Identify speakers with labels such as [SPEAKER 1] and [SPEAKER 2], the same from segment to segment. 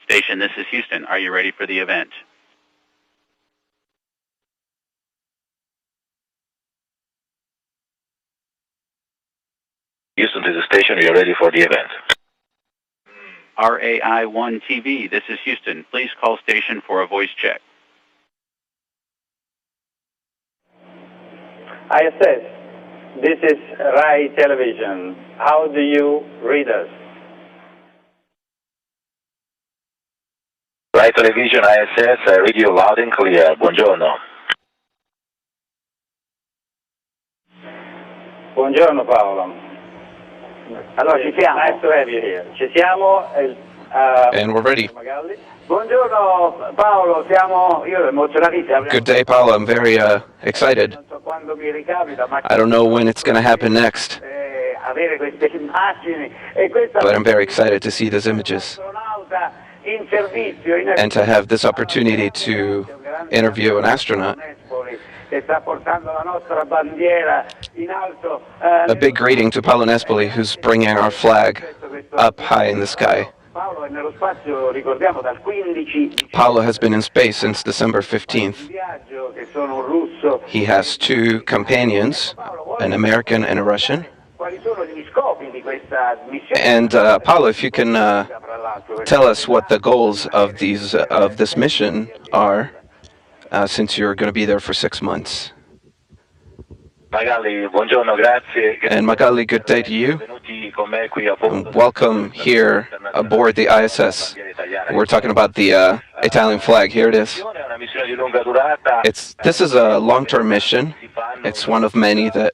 [SPEAKER 1] Station, this is Houston. Are you ready for the event?
[SPEAKER 2] Houston to the station, we are ready for the event.
[SPEAKER 1] RAI-1 TV, this is Houston. Please call station for a voice check.
[SPEAKER 3] ISS, this is RAI Television. How do you read us?
[SPEAKER 2] RAI Television, ISS, I read you loud and clear. Buongiorno.
[SPEAKER 3] Buongiorno Paolo. Allora ci siamo. Nice to have you here. Ci siamo.
[SPEAKER 4] And we're ready.
[SPEAKER 3] Buongiorno Paolo, io emozionatissimo.
[SPEAKER 4] Good day, Paolo. I'm very excited. I don't know when it's going to happen next, but I'm very excited to see these images and to have this opportunity to interview an astronaut. A big greeting to Paolo Nespoli, who's bringing our flag up high in the sky. Paolo has been in space since December 15th. He has two companions, an American and a Russian. And Paolo, if you can tell us what the goals of this mission are, since you're going to be there for 6 months. And Magali, good day to you. And welcome here aboard the ISS. We're talking about the Italian flag. Here it is. This is a long-term mission. It's one of many that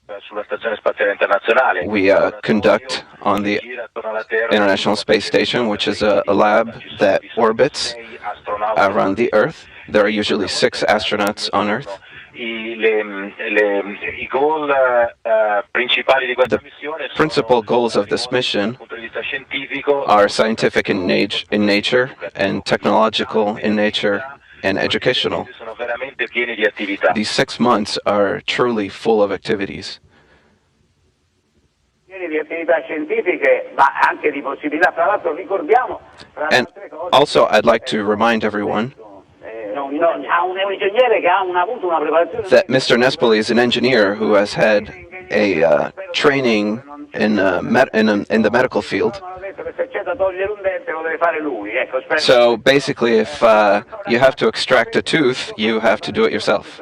[SPEAKER 4] we conduct on the International Space Station, which is a lab that orbits around the Earth. There are usually 6 astronauts on Earth. The principal goals of this mission are scientific in nature and technological in nature and educational. These 6 months are truly full of activities. And also, I'd like to remind everyone that Mr. Nespoli is an engineer who has had a training in the medical field. So basically, if you have to extract a tooth, you have to do it yourself.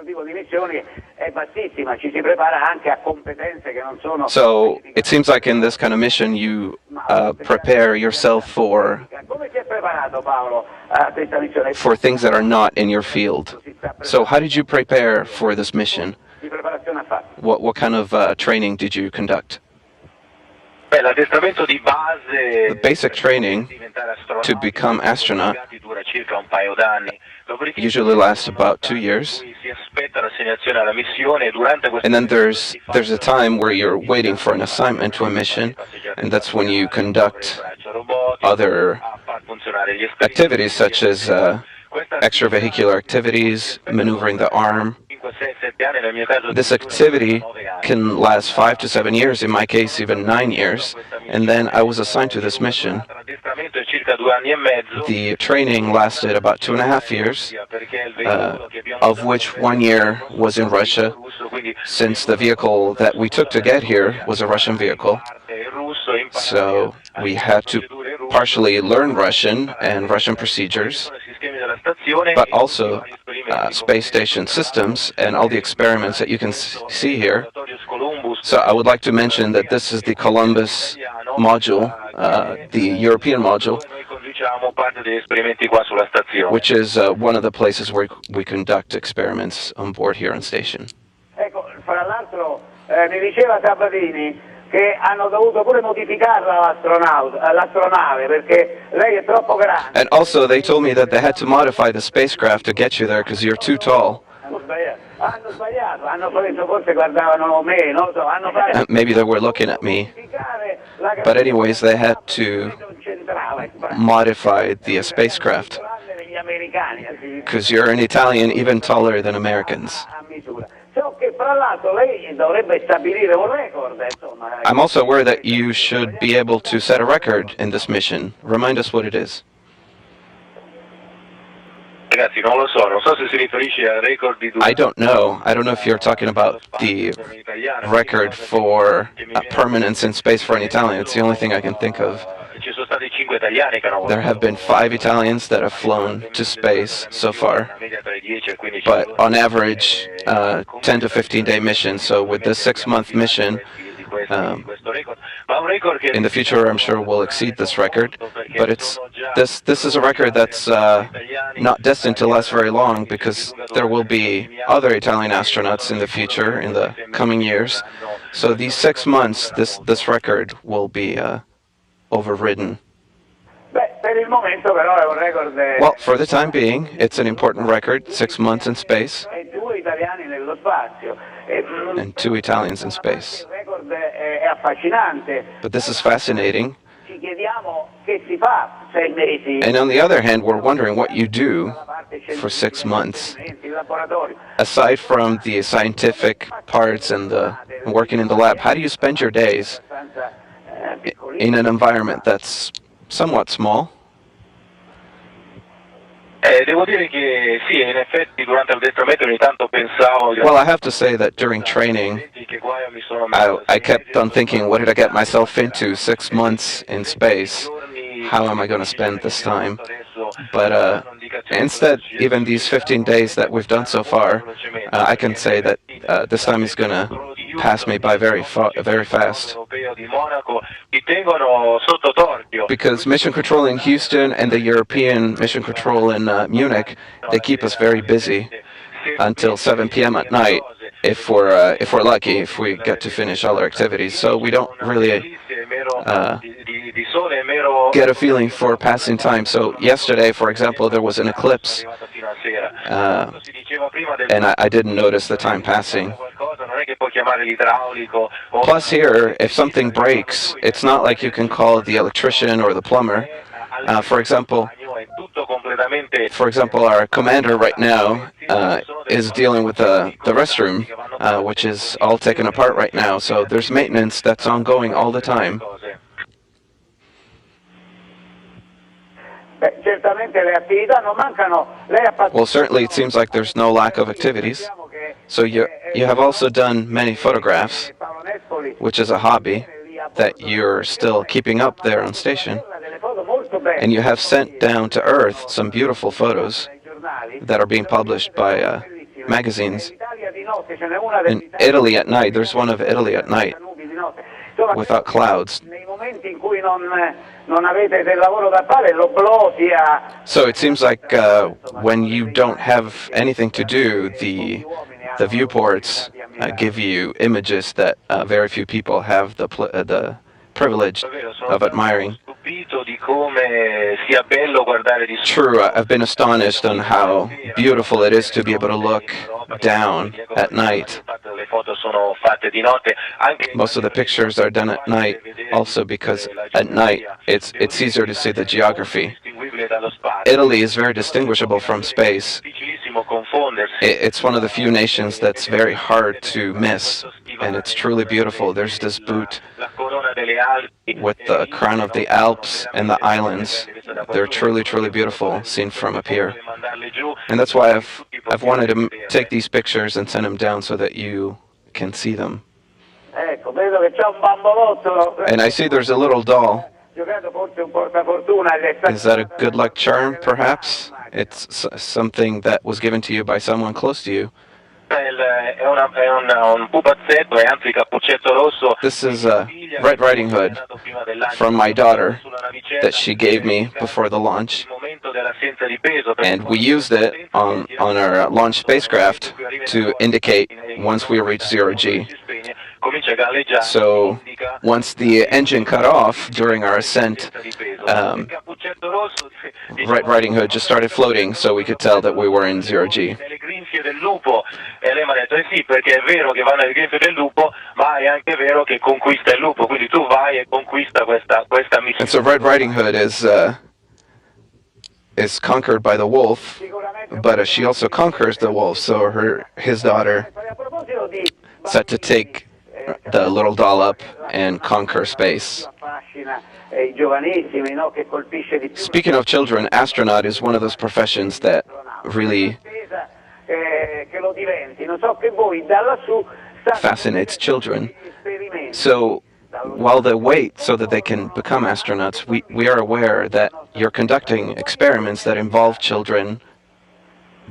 [SPEAKER 4] So it seems like in this kind of mission, you prepare yourself for things that are not in your field. So how did you prepare for this mission? What kind of training did you conduct? The basic training to become astronaut usually lasts about 2 years. And then there's a time where you're waiting for an assignment to a mission, and that's when you conduct other activities such as extravehicular activities, maneuvering the arm. This activity can last 5 to 7 years, in my case even 9 years, and then I was assigned to this mission. The training lasted about 2.5 years, of which 1 year was in Russia, since the vehicle that we took to get here was a Russian vehicle. So we had to partially learn Russian and Russian procedures, but also space station systems and all the experiments that you can see here. So I would like to mention that this is the Columbus module, the European module, which is one of the places where we conduct experiments on board here on station. And also, they told me that they had to modify the spacecraft to get you there because you're too tall. Maybe they were looking at me. But anyways, they had to modify the spacecraft because you're an Italian even taller than Americans. I'm also aware that you should be able to set a record in this mission. Remind us what it is.
[SPEAKER 2] Ragazzi, non lo so, non so se si riferisce al record di
[SPEAKER 4] I don't know. I don't know if you're talking about the record for permanence in space for an Italian. It's the only thing I can think of.
[SPEAKER 2] Ci sono stati 5 italiani che hanno
[SPEAKER 4] There have been 5 Italians that have flown to space so far, but on average, 10 to 15-day mission. So with this 6-month mission, in the future, I'm sure we'll exceed this record. But this is a record that's not destined to last very long, because there will be other Italian astronauts in the future, in the coming years. So these 6 months, this record will be overridden. Well, for the time being, it's an important record, 6 months in space, and 2 Italians in space. But this is fascinating. And on the other hand, we're wondering what you do for 6 months. Aside from the scientific parts and the working in the lab, how do you spend your days in an environment that's somewhat small?
[SPEAKER 2] Devo dire che sì, in effetti durante l'addestramento ogni tanto pensavo...
[SPEAKER 4] Well, I have to say that during training, I kept on thinking, what did I get myself into? 6 months in space. How am I going to spend this time? But instead, even these 15 days that we've done so far, I can say that this time is going to pass me by very fast. Because mission control in Houston and the European mission control in Munich, they keep us very busy until 7 p.m. at night, if we're lucky, if we get to finish all our activities. So we don't really get a feeling for passing time. So yesterday, for example, there was an eclipse, and I didn't notice the time passing. Plus here, if something breaks, it's not like you can call the electrician or the plumber. For example, our commander right now is dealing with the restroom, which is all taken apart right now. So there's maintenance that's ongoing all the time. Well, certainly it seems like there's no lack of activities. So you have also done many photographs, which is a hobby that you're still keeping up there on station. And you have sent down to Earth some beautiful photos that are being published by magazines. In Italy at night, there's one of Italy at night without clouds. So it seems like when you don't have anything to do, the viewports give you images that very few people have the privilege of admiring. True, I've been astonished on how beautiful it is to be able to look down at night. Most of the pictures are done at night, also because at night it's easier to see the geography. Italy is very distinguishable from space. It's one of the few nations that's very hard to miss, and it's truly beautiful. There's this boot with the crown of the Alps and the islands. They're truly, truly beautiful, seen from up here. And that's why I've wanted to take these pictures and send them down so that you can see them. And I see there's a little doll. Is that a good luck charm, perhaps? It's something that was given to you by someone close to you. This is a Red Riding Hood from my daughter that she gave me before the launch. And we used it on our launch spacecraft to indicate once we reach 0G. So once the engine cut off during our ascent, Red Riding Hood just started floating, so we could tell that we were in 0G. And so Red Riding Hood is conquered by the wolf, but she also conquers the wolf. So his daughter set to take the little doll up and conquer space. Speaking of children, astronaut is one of those professions that really fascinates children. So while they wait so that they can become astronauts, we are aware that you're conducting experiments that involve children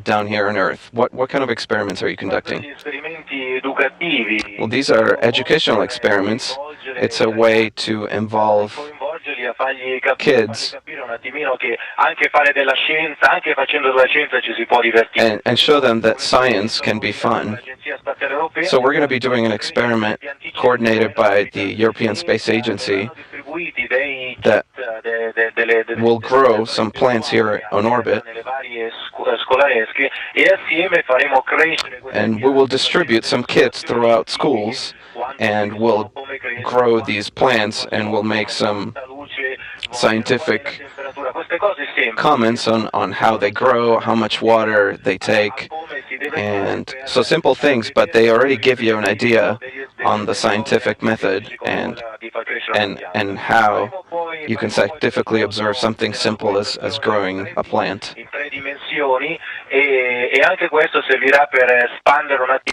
[SPEAKER 4] down here on Earth. What kind of experiments are you conducting? Well, these are educational experiments. It's a way to involve kids and show them that science can be fun. So we're going to be doing an experiment coordinated by the European Space Agency that will grow some plants here on orbit, and we will distribute some kits throughout schools, and we'll grow these plants, and we'll make some scientific comments on how they grow, how much water they take, and so simple things, but they already give you an idea on the scientific method and how you can scientifically observe something simple as growing a plant.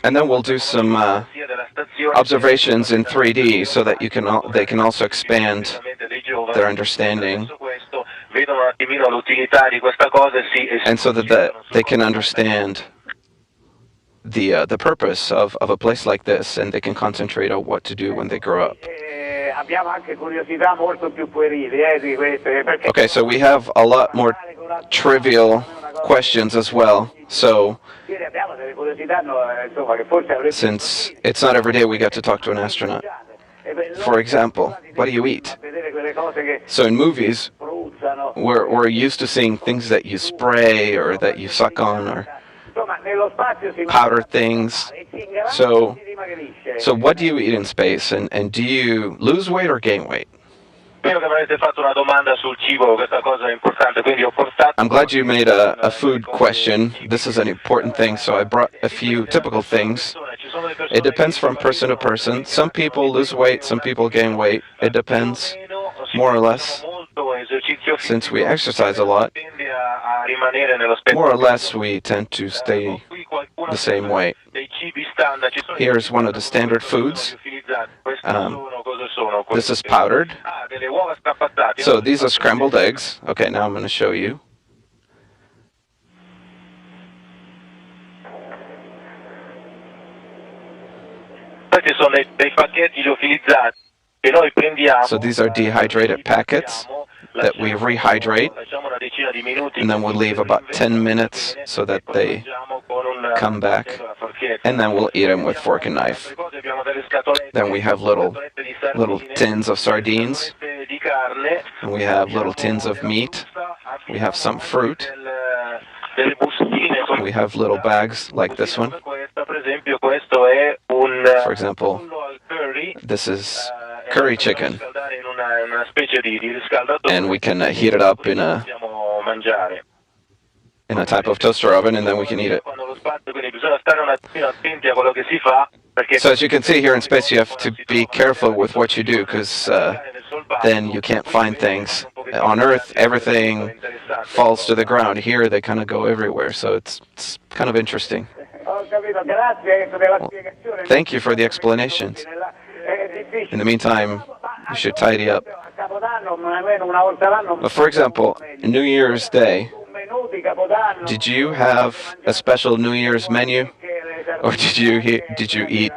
[SPEAKER 4] And then we'll do some observations in 3D so that they can also expand their understanding, and so that they can understand the purpose of a place like this, and they can concentrate on what to do when they grow up. Okay, so we have a lot more trivial questions as well. So, since it's not every day we get to talk to an astronaut. For example, what do you eat? So in movies, we're used to seeing things that you spray or that you suck on or powder things. So what do you eat in space, and do you lose weight or gain weight? I'm glad you made a food question. This is an important thing, so I brought a few typical things. It depends from person to person. Some people lose weight, some people gain weight. It depends, more or less. Since we exercise a lot, more or less we tend to stay the same weight. Here's one of the standard foods. This is powdered. So these are scrambled eggs. Okay, now I'm going to show you. So these are dehydrated packets that we rehydrate, and then we'll leave about 10 minutes so that they come back, and then we'll eat them with fork and knife. Then we have little tins of sardines, and we have little tins of meat. We have some fruit. We have little bags like this one. For example, this is curry chicken, and we can heat it up in a type of toaster oven, and then we can eat it. So as you can see here in space, you have to be careful with what you do, because then you can't find things. On Earth, everything falls to the ground. Here, they kind of go everywhere, so it's kind of interesting. Well, thank you for the explanations. In the meantime, you should tidy up. But for example, New Year's Day, did you have a special New Year's menu, or did you eat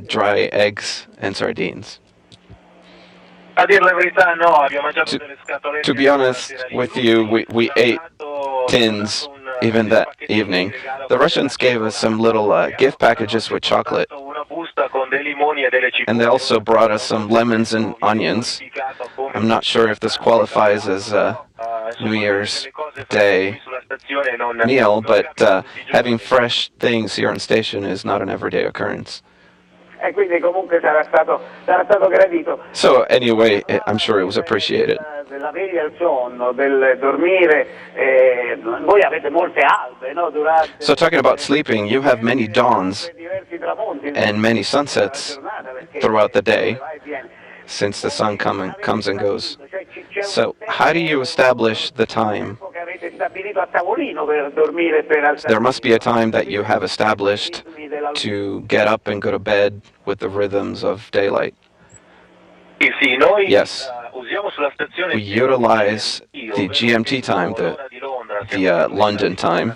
[SPEAKER 4] dry eggs and sardines? To be honest with you, we ate tins even that evening. The Russians gave us some little gift packages with chocolate, and they also brought us some lemons and onions. I'm not sure if this qualifies as a New Year's Day meal, but having fresh things here on station is not an everyday occurrence. So anyway, I'm sure it was appreciated. So talking about sleeping, you have many dawns and many sunsets throughout the day, since the sun comes and goes. So how do you establish the time There must be a time that you have established to get up and go to bed with the rhythms of daylight. Yes. We utilize the GMT time, the London time,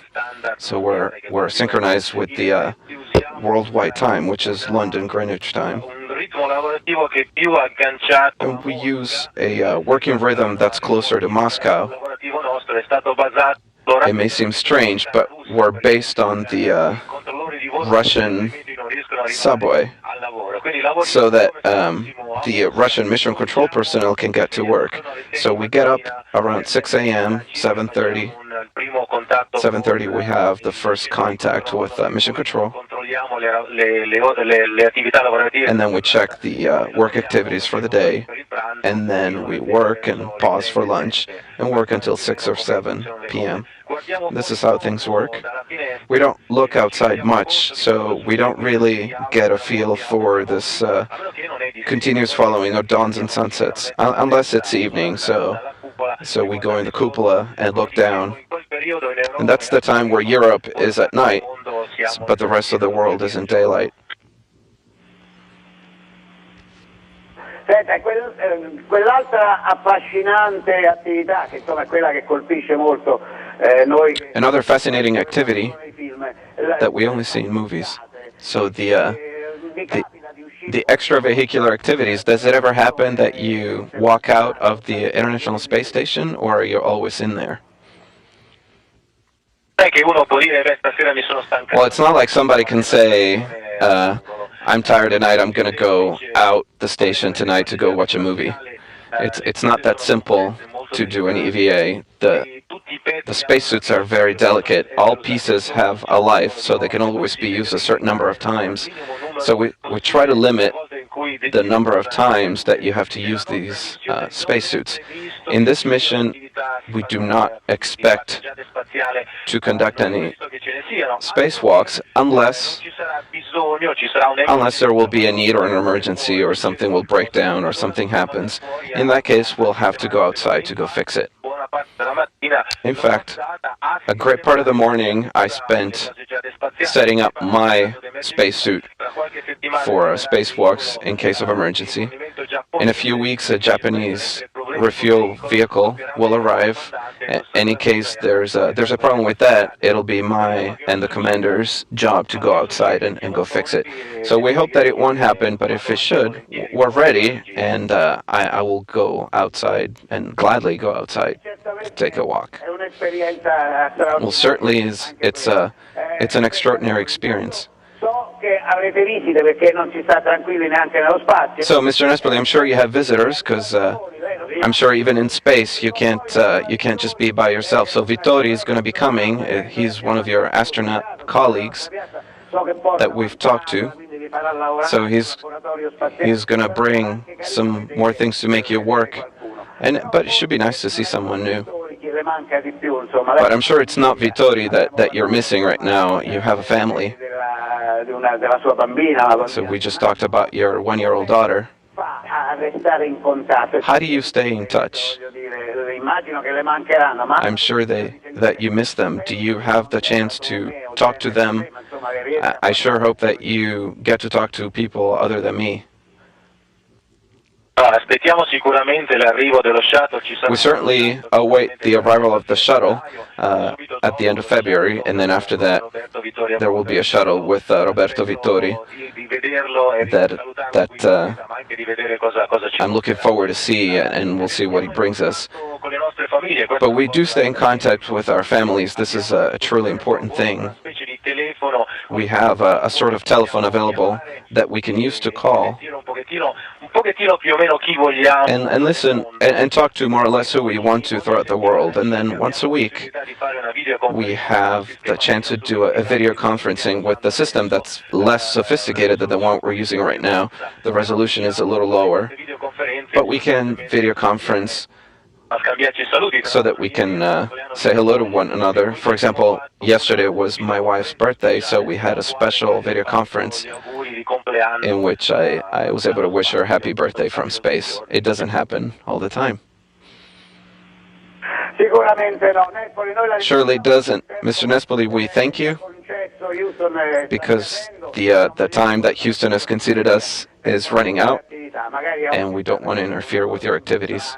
[SPEAKER 4] so we're synchronized with the worldwide time, which is London Greenwich time. And we use a working rhythm that's closer to Moscow. It may seem strange, but we're based on the Russian subway, so that the Russian mission control personnel can get to work. So we get up around 6 a.m., 7:30. 7:30 we have the first contact with mission control. And then we check the work activities for the day. And then we work and pause for lunch and work until 6 or 7 p.m. This is how things work. We don't look outside much, so we don't really get a feel for this continuous following of dawns and sunsets, unless it's evening, so we go in the cupola and look down. And that's the time where Europe is at night, but the rest of the world is in daylight.
[SPEAKER 3] Quell'altra affascinante attività, che insomma è quella che colpisce molto noi.
[SPEAKER 4] Another fascinating activity that we only see in movies. So the extravehicular activities, does it ever happen that you walk out of the International Space Station, or are you always in there? Well, it's not like somebody can say, I'm tired tonight, I'm going to go out the station tonight to go watch a movie. It's not that simple to do an EVA. The spacesuits are very delicate. All pieces have a life, so they can always be used a certain number of times. So we try to limit the number of times that you have to use these spacesuits. In this mission, we do not expect to conduct any spacewalks unless there will be a need or an emergency, or something will break down or something happens. In that case, we'll have to go outside to go fix it. In fact, a great part of the morning I spent setting up my spacesuit for spacewalks in case of emergency. In a few weeks, a Japanese refuel vehicle will arrive. And in case there's a problem with that, it'll be my and the commander's job to go outside and go fix it. So we hope that it won't happen, but if it should, we're ready, and I will go outside and gladly go outside to take a walk. Well, certainly it's an extraordinary experience. So, Mr. Nespoli, I'm sure you have visitors, because I'm sure even in space you can't just be by yourself. So Vittori is going to be coming. He's one of your astronaut colleagues that we've talked to. So he's going to bring some more things to make you work. But it should be nice to see someone new. But I'm sure it's not Vittori that you're missing right now. You have a family. So we just talked about your one-year-old daughter. How do you stay in touch? I'm sure that you miss them. Do you have the chance to talk to them? I sure hope that you get to talk to people other than me. We certainly await the arrival of the shuttle at the end of February, and then after that there will be a shuttle with Roberto Vittori that I'm looking forward to see, and we'll see what he brings us. But we do stay in contact with our families. This is a truly important thing. We have a sort of telephone available that we can use to call and listen and talk to more or less who we want to throughout the world. And then once a week we have the chance to do a video conferencing with the system that's less sophisticated than the one we're using right now. The resolution is a little lower, but we can video conference so that we can say hello to one another. For example, yesterday was my wife's birthday, so we had a special video conference in which I was able to wish her happy birthday from space. It doesn't happen all the time.
[SPEAKER 3] Sicuramente no. Nespoli, noi la
[SPEAKER 4] Surely doesn't. Mr. Nespoli, we thank you because the time that Houston has conceded us is running out, and we don't want to interfere with your activities.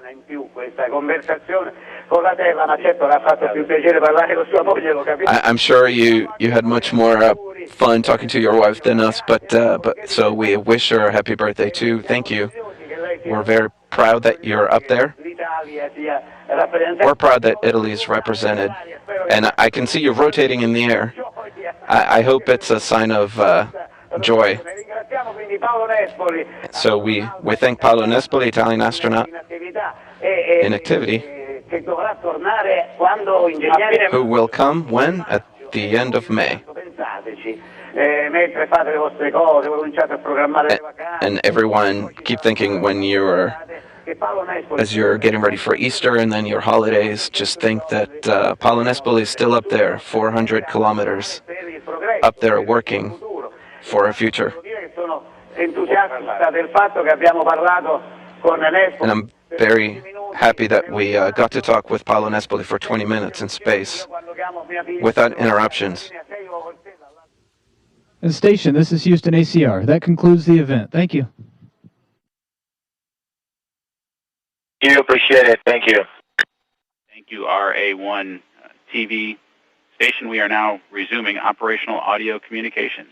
[SPEAKER 4] I'm sure you had much more fun talking to your wife than us, but so we wish her a happy birthday too. Thank you. We're very proud that you're up there. We're proud that Italy is represented, and I can see you rotating in the air. I hope it's a sign of joy. So we thank Paolo Nespoli, Italian astronaut in activity, who will come when? At the end of May. And everyone keep thinking when as you're getting ready for Easter and then your holidays, just think that Paolo Nespoli is still up there, 400 kilometers up there working for a future. And I'm very happy that we got to talk with Paolo Nespoli for 20 minutes in space without interruptions.
[SPEAKER 5] And station, this is Houston ACR. That concludes the event. Thank you.
[SPEAKER 2] You appreciate it. Thank you.
[SPEAKER 1] Thank you, RA1 TV station. We are now resuming operational audio communications.